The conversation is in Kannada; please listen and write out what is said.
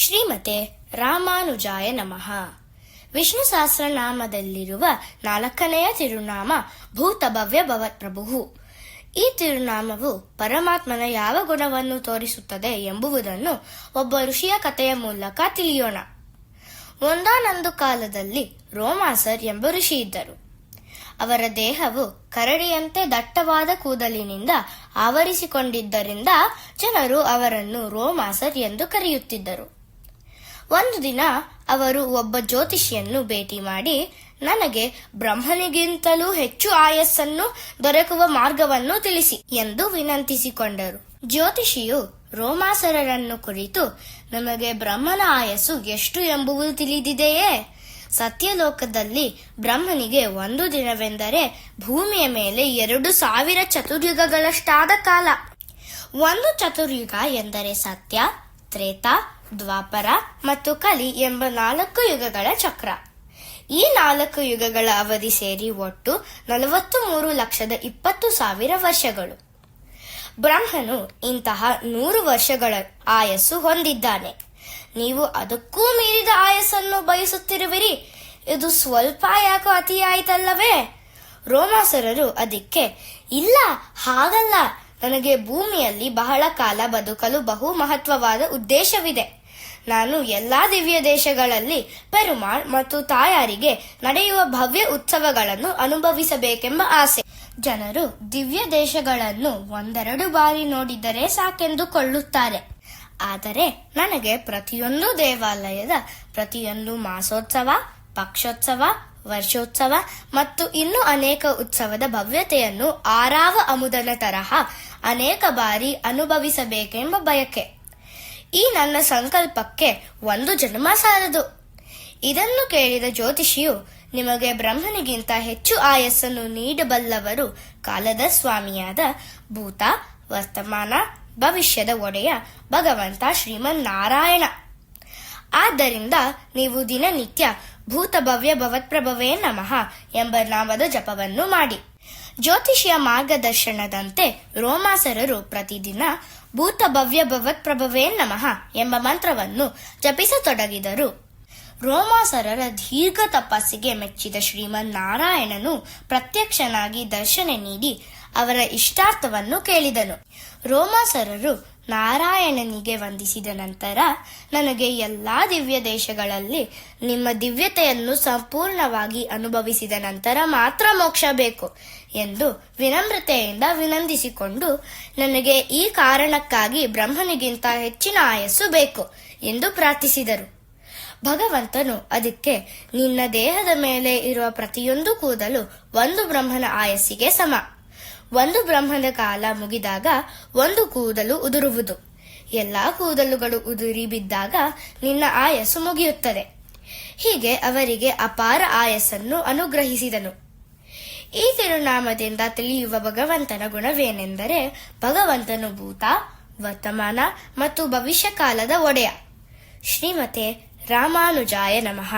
ಶ್ರೀಮತೆ ರಾಮಾನುಜಾಯ ನಮಃ. ವಿಷ್ಣು ಸಹಸ್ರನಾಮದಲ್ಲಿರುವ 4ನೆಯ ತಿರುನಾಮ ಭೂತಭವ್ಯ ಭವತ್ಪ್ರಭು. ಈ ತಿರುನಾಮವು ಪರಮಾತ್ಮನ ಯಾವ ಗುಣವನ್ನು ತೋರಿಸುತ್ತದೆ ಎಂಬುದನ್ನು ಒಬ್ಬ ಋಷಿಯ ಕಥೆಯ ಮೂಲಕ ತಿಳಿಯೋಣ. ಒಂದಾನೊಂದು ಕಾಲದಲ್ಲಿ ರೋಮಾಸರ್ ಎಂಬ ಋಷಿ ಇದ್ದರು. ಅವರ ದೇಹವು ಕರಡಿಯಂತೆ ದಟ್ಟವಾದ ಕೂದಲಿನಿಂದ ಆವರಿಸಿಕೊಂಡಿದ್ದರಿಂದ ಜನರು ಅವರನ್ನು ರೋಮಾಸರ್ ಎಂದು ಕರೆಯುತ್ತಿದ್ದರು. ಒಂದು ದಿನ ಅವರು ಒಬ್ಬ ಜ್ಯೋತಿಷಿಯನ್ನು ಭೇಟಿ ಮಾಡಿ, ನನಗೆ ಬ್ರಹ್ಮನಿಗಿಂತಲೂ ಹೆಚ್ಚು ಆಯಸ್ಸನ್ನು ದೊರಕುವ ಮಾರ್ಗವನ್ನು ತಿಳಿಸಿ ಎಂದು ವಿನಂತಿಸಿಕೊಂಡರು. ಜ್ಯೋತಿಷಿಯು ರೋಮಾಸರರನ್ನು ಕುರಿತು, ನಮಗೆ ಬ್ರಹ್ಮನ ಆಯಸ್ಸು ಎಷ್ಟು ಎಂಬುದು ತಿಳಿದಿದೆಯೇ? ಸತ್ಯಲೋಕದಲ್ಲಿ ಬ್ರಹ್ಮನಿಗೆ ಒಂದು ದಿನವೆಂದರೆ ಭೂಮಿಯ ಮೇಲೆ 2000 ಚತುರ್ಯುಗಗಳಷ್ಟಾದ ಕಾಲ. ಒಂದು ಚತುರ್ಯುಗ ಎಂದರೆ ಸತ್ಯ, ತ್ರೇತ, ದ್ವಾಪರ ಮತ್ತು ಕಲಿ ಎಂಬ 4 ಯುಗಗಳ ಚಕ್ರ. ಈ 4 ಯುಗಗಳ ಅವಧಿ ಸೇರಿ ಒಟ್ಟು 43,20,000 ವರ್ಷಗಳು. ಬ್ರಹ್ಮನು ಇಂತಹ 100 ವರ್ಷಗಳ ಆಯಸ್ಸು ಹೊಂದಿದ್ದಾನೆ. ನೀವು ಅದಕ್ಕೂ ಮೀರಿದ ಆಯಸ್ಸನ್ನು ಬಯಸುತ್ತಿರುವಿರಿ. ಇದು ಸ್ವಲ್ಪ ಯಾಕೋ ಅತಿಯಾಯಿತಲ್ಲವೇ? ರೋಮಾಸರರು ಅದಕ್ಕೆ, ಇಲ್ಲ, ಹಾಗಲ್ಲ, ನನಗೆ ಭೂಮಿಯಲ್ಲಿ ಬಹಳ ಕಾಲ ಬದುಕಲು ಬಹು ಮಹತ್ವವಾದ ಉದ್ದೇಶವಿದೆ. ನಾನು ಎಲ್ಲಾ ದಿವ್ಯ ದೇಶಗಳಲ್ಲಿ ಪೆರುಮಾಳ್ ಮತ್ತು ತಾಯಾರಿಗೆ ನಡೆಯುವ ಭವ್ಯ ಉತ್ಸವಗಳನ್ನು ಅನುಭವಿಸಬೇಕೆಂಬ ಆಸೆ. ಜನರು ದಿವ್ಯ ದೇಶಗಳನ್ನು 1-2 ಬಾರಿ ನೋಡಿದರೆ ಸಾಕೆಂದುಕೊಳ್ಳುತ್ತಾರೆ. ಆದರೆ ನನಗೆ ಪ್ರತಿಯೊಂದು ದೇವಾಲಯದ ಪ್ರತಿಯೊಂದು ಮಾಸೋತ್ಸವ, ಪಕ್ಷೋತ್ಸವ, ವರ್ಷೋತ್ಸವ ಮತ್ತು ಇನ್ನೂ ಅನೇಕ ಉತ್ಸವದ ಭವ್ಯತೆಯನ್ನು ಆರಾವ ಅಮುದನ ತರಹ ಅನೇಕ ಬಾರಿ ಅನುಭವಿಸಬೇಕೆಂಬ ಬಯಕೆ. ಈ ನನ್ನ ಸಂಕಲ್ಪಕ್ಕೆ 1 ಜನ್ಮ ಸಾಲದು. ಇದನ್ನು ಕೇಳಿದ ಜ್ಯೋತಿಷಿಯು, ನಿಮಗೆ ಬ್ರಹ್ಮನಿಗಿಂತ ಹೆಚ್ಚು ಆಯಸ್ಸನ್ನು ನೀಡಬಲ್ಲವರು ಕಾಲದ ಸ್ವಾಮಿಯಾದ ಭೂತ, ವರ್ತಮಾನ, ಭವಿಷ್ಯದ ಒಡೆಯ ಭಗವಂತ ಶ್ರೀಮನ್ನಾರಾಯಣ. ಆದ್ದರಿಂದ ನೀವು ದಿನನಿತ್ಯ ಭೂತಭವ್ಯ ಭವತ್ಪ್ರಭವೇ ನಮಃ ಎಂಬ ನಾಮದ ಜಪವನ್ನು ಮಾಡಿ. ಜ್ಯೋತಿಷಿಯ ಮಾರ್ಗದರ್ಶನದಂತೆ ರೋಮಾಸರರು ಪ್ರತಿದಿನ ಭೂತಭವ್ಯ ಭವತ್ಪ್ರಭವೇ ನಮಃ ಎಂಬ ಮಂತ್ರವನ್ನು ಜಪಿಸತೊಡಗಿದರು. ರೋಮಾಸರರ ದೀರ್ಘ ತಪಸ್ಸಿಗೆ ಮೆಚ್ಚಿದ ಶ್ರೀಮನ್ನಾರಾಯಣನು ಪ್ರತ್ಯಕ್ಷನಾಗಿ ದರ್ಶನ ನೀಡಿ ಅವರ ಇಷ್ಟಾರ್ಥವನ್ನು ಕೇಳಿದನು. ರೋಮಾಸರರು ನಾರಾಯಣನಿಗೆ ವಂದಿಸಿದ ನಂತರ, ನನಗೆ ಎಲ್ಲಾ ದಿವ್ಯ ದೇಶಗಳಲ್ಲಿ ನಿಮ್ಮ ದಿವ್ಯತೆಯನ್ನು ಸಂಪೂರ್ಣವಾಗಿ ಅನುಭವಿಸಿದ ನಂತರ ಮಾತ್ರ ಮೋಕ್ಷ ಬೇಕು ಎಂದು ವಿನಮ್ರತೆಯಿಂದ ವಿನಂತಿಸಿಕೊಂಡು, ನನಗೆ ಈ ಕಾರಣಕ್ಕಾಗಿ ಬ್ರಹ್ಮನಿಗಿಂತ ಹೆಚ್ಚಿನ ಆಯಸ್ಸು ಬೇಕು ಎಂದು ಪ್ರಾರ್ಥಿಸಿದರು. ಭಗವಂತನು ಅದಕ್ಕೆ, ನಿನ್ನ ದೇಹದ ಮೇಲೆ ಇರುವ ಪ್ರತಿಯೊಂದು ಕೂದಲು 1 ಬ್ರಹ್ಮನ ಆಯಸ್ಸಿಗೆ ಸಮ. 1 ಬ್ರಹ್ಮದ ಕಾಲ ಮುಗಿದಾಗ 1 ಕೂದಲು ಉದುರುವುದು. ಎಲ್ಲಾ ಕೂದಲುಗಳು ಉದುರಿ ಬಿದ್ದಾಗ ನಿನ್ನ ಆಯಸ್ಸು ಮುಗಿಯುತ್ತದೆ. ಹೀಗೆ ಅವರಿಗೆ ಅಪಾರ ಆಯಸ್ಸನ್ನು ಅನುಗ್ರಹಿಸಿದನು. ಈ ತಿರುನಾಮದಿಂದ ತಿಳಿಯುವ ಭಗವಂತನ ಗುಣವೇನೆಂದರೆ, ಭಗವಂತನು ಭೂತ, ವರ್ತಮಾನ ಮತ್ತು ಭವಿಷ್ಯ ಕಾಲದ ಒಡೆಯ. ಶ್ರೀಮತೆ ರಾಮಾನುಜಾಯ ನಮಃ.